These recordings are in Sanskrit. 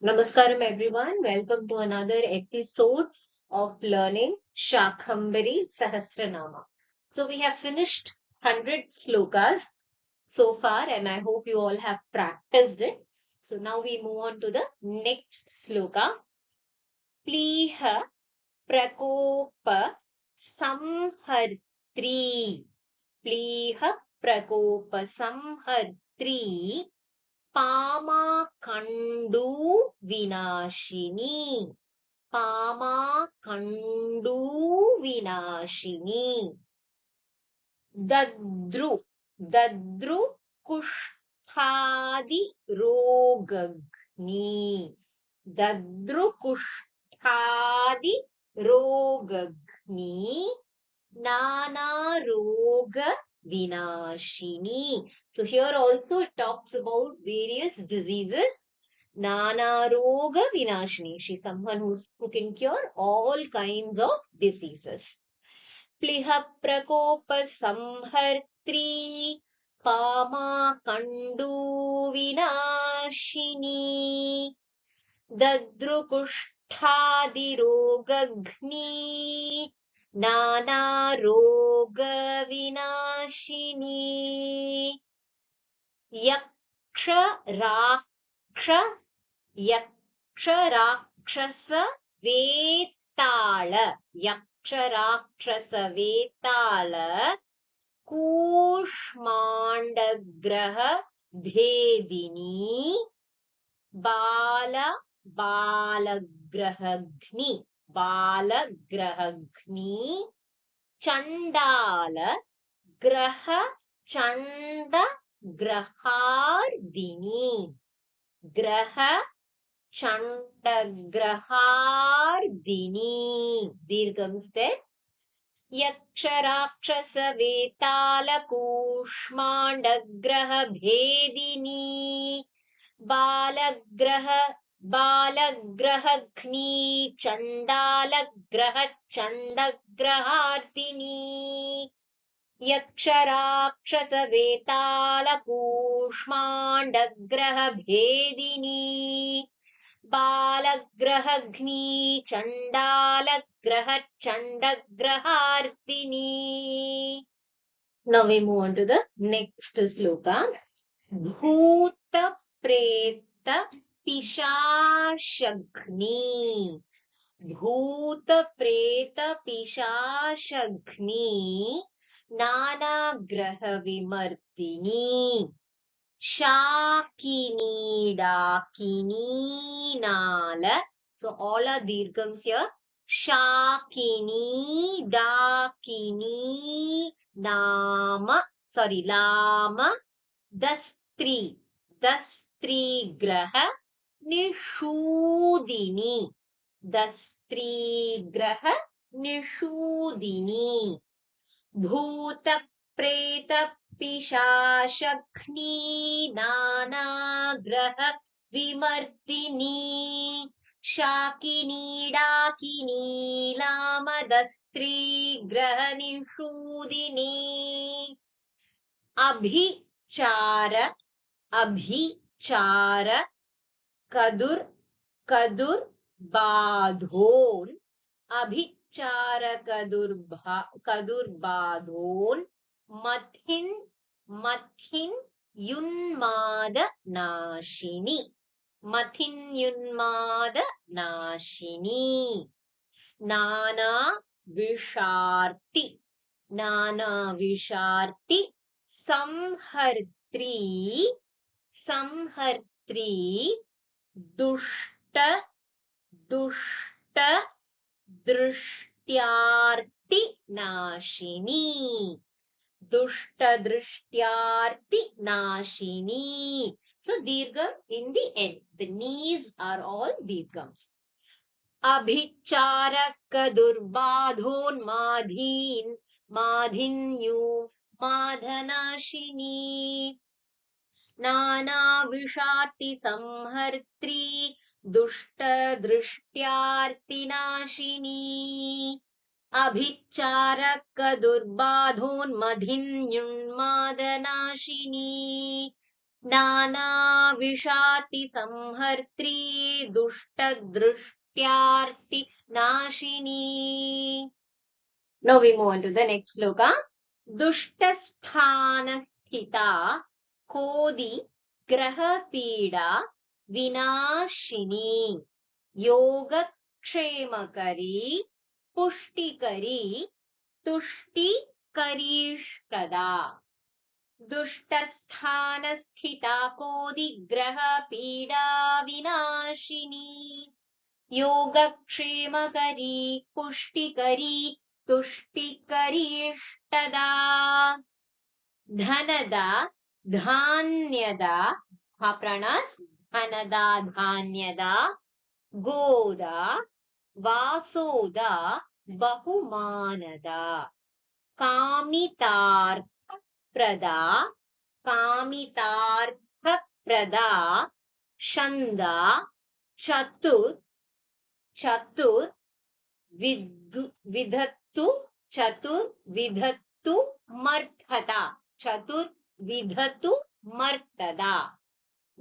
Namaskaram everyone. Welcome to another episode of learning Shakhambari Sahasranama. So we have finished 100 slokas so far and I hope you all have practiced it. So now we move on to the next sloka. Pliha Prakopa Samhartri. Pliha Prakopa Samhartri. पामाकण्डू विनाशिनी पामाकण्डू विनाशिनी दद्रु दद्रु कुष्ठादि रोगग्नि दद्रु कुष्ठादि रोगग्नि नाना रोग vinashini. So here also it talks about various diseases. Nana roga vinashini. She's someone who can cure all kinds of diseases. Pliha prakopa samhartri kama kandu vinashini dadrukushtadi rogagni नाना रोग विनाशिनी यक्ष राक्ष यक्ष राक्षस वेताल यक्ष राक्षस वेताल कूष्माण्डग्रह भेदिनी बाल बालग्रहग्नि बालग्रहग्नि चण्डाल ग्रह चण्ड ग्रहार्दिनी ग्रह चण्ड ग्रहार्दिनी दीर्घंस्ते यक्ष राक्षस वेताल कूष्माण्डग्रह भेदिनी बालग्रह बालग्रहग्नि चण्डालग्रह चण्डग्रहार्तिनी यक्ष राक्षस वेताल कूष्माण्डग्रह भेदिनी बालग्रहग्नि चण्डालग्रह चण्डग्रहार्तिनी. Now we move on to the next sloka. Bhuta preta पिशाशग्नि भूत प्रेत पिशाशग्नि नाना ग्रह विमर्दिनी शाकिनी डाकिनी नाल. So all are dirghams here. Shakini dakini nama lama dastri ग्रह निषूदिनी दस्त्री ग्रह निषूदिनी भूत प्रेत पिशाशग्नि नाना ग्रह विमर्दिनी शाकिनी डाकिनी लामदस्त्री ग्रह निषूदिनी अभिचार अभिचार कदुर कदुर बाधोन अभिचार कदुर बाधोन मथिन मथिन युन्माद नाशिनी मथिन युन्माद नाशिनी नाना विषार्ति संहर्त्री संहर्त्री दुष्ट दुष्ट दृष्ट्यार्ति नाशिनी दुष्ट दृष्ट्यार्ति नाशिनी. So dirgham in the end. The knees are all dirghams. अभिचारक दुर्बाधोन्माधीन माधिन्यु माधनाशिनी नाना विषार्ति संहर्त्री दुष्ट दृष्ट्यार्तिनाशिनी अभिचारक दुर्बाधोन्मधिन्युन्मादनाशिनी नानाविषाति संहर्त्री दुष्टदृष्ट्यार्ति नाशिनी. Now we move on to the next sloka. दुष्टस्थानस्थिता कोदि ग्रहपीडा विनाशिनी योगक्षेमकरी पुष्टिकरी तुष्टिकरीष्टदा. दुष्टस्थानस्थिता कोदिग्रहपीडा विनाशिनी योगक्षेमकरी पुष्टिकरी तुष्टिकरीष्टदा. धनदा धान्यदा प्रणस धनदा धान्यदा Goda वासोदा बहुमानदा कामितार्थप्रदा कामितार्थप्रदा छन्दा चतुर्विधत्तु मर्थता चतुर्विधतु मर्तदा.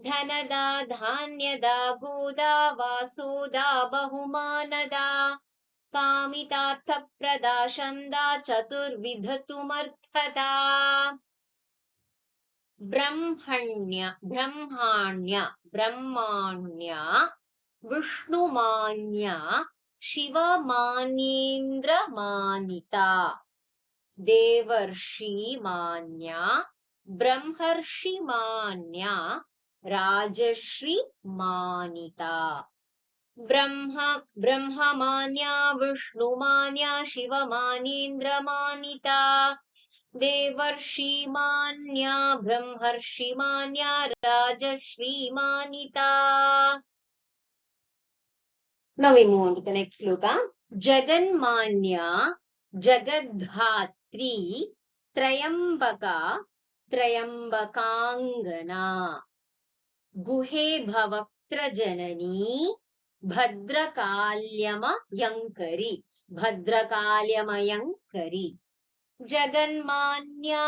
धनदा धान्यदा Goda वासोदा बहुमानदा कामितार्थप्रदा छन्दा चतुर्विधतु मर्थदा. ब्रह्माण्या विष्णुमान्या शिवमान्येन्द्रमानिता देवर्षिमान्या ब्रह्मर्षिमान्या राजश्रीमानिता. ब्रह्ममान्या विष्णुमान्या शिवमान्येन्द्रमानिता देवर्षिमान्या ब्रह्मर्षिमान्या राजश्रीमानिता. Now we move on to the next sloka. Jaganmanya Jagadhatri Trayambaka Trayambakangana Guhe Bhavaktra Janani Bhadrakalyamayankari. Jaganmanya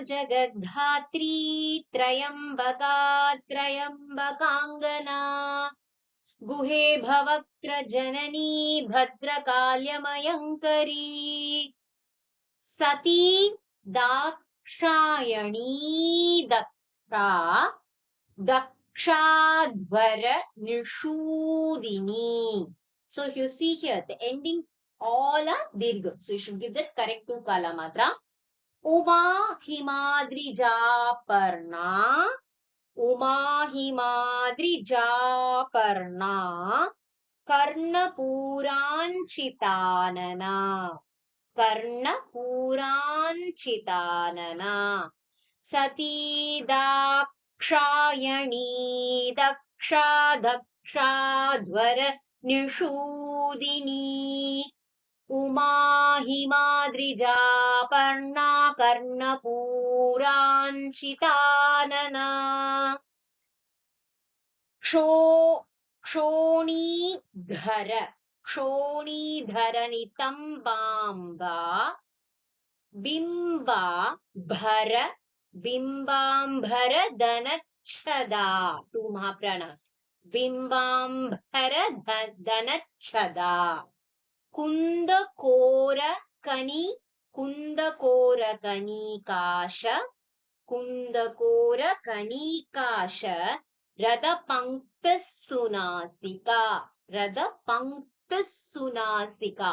Jagadhatri Trayambaka Trayambakangana गुहे भवक्त्र जननी भद्रकाल्यमयङ्करी. सती दाक्षायणी दक्षाध्वर निषूदिनी. So if you see here, the ending all are dirgha. So you should give that correct to kala matra. Uma himadrijaparna Uma हिमाद्रिजापर्णा कर्णपूराञ्चितानना सती दाक्षायणी दक्षाध्वर निषूदिनी उमा हिमाद्रिजापर्णा कर्णपूराञ्चितानना. क्षोणीधर नितम्बाम्बा बिम्बाम्बर दनच्छदा. टू महाप्राणास. बिम्बाम्बर दनच्छदा. कुन्दकोरकनीकाश रदपङ्क्तिस्सुनासिका.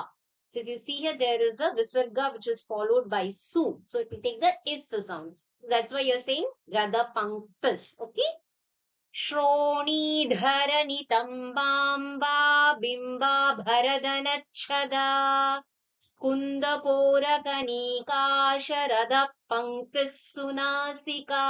So if you see here, there is a visarga which is followed by su. So if you take the is sound, that's why you're saying radapanktis. Okay. श्रोणीधर नितम्बाम्बा बिम्बा भरदनच्छदा कुन्दकोरकनीकाशरदपङ्क्तिस्सुनासिका.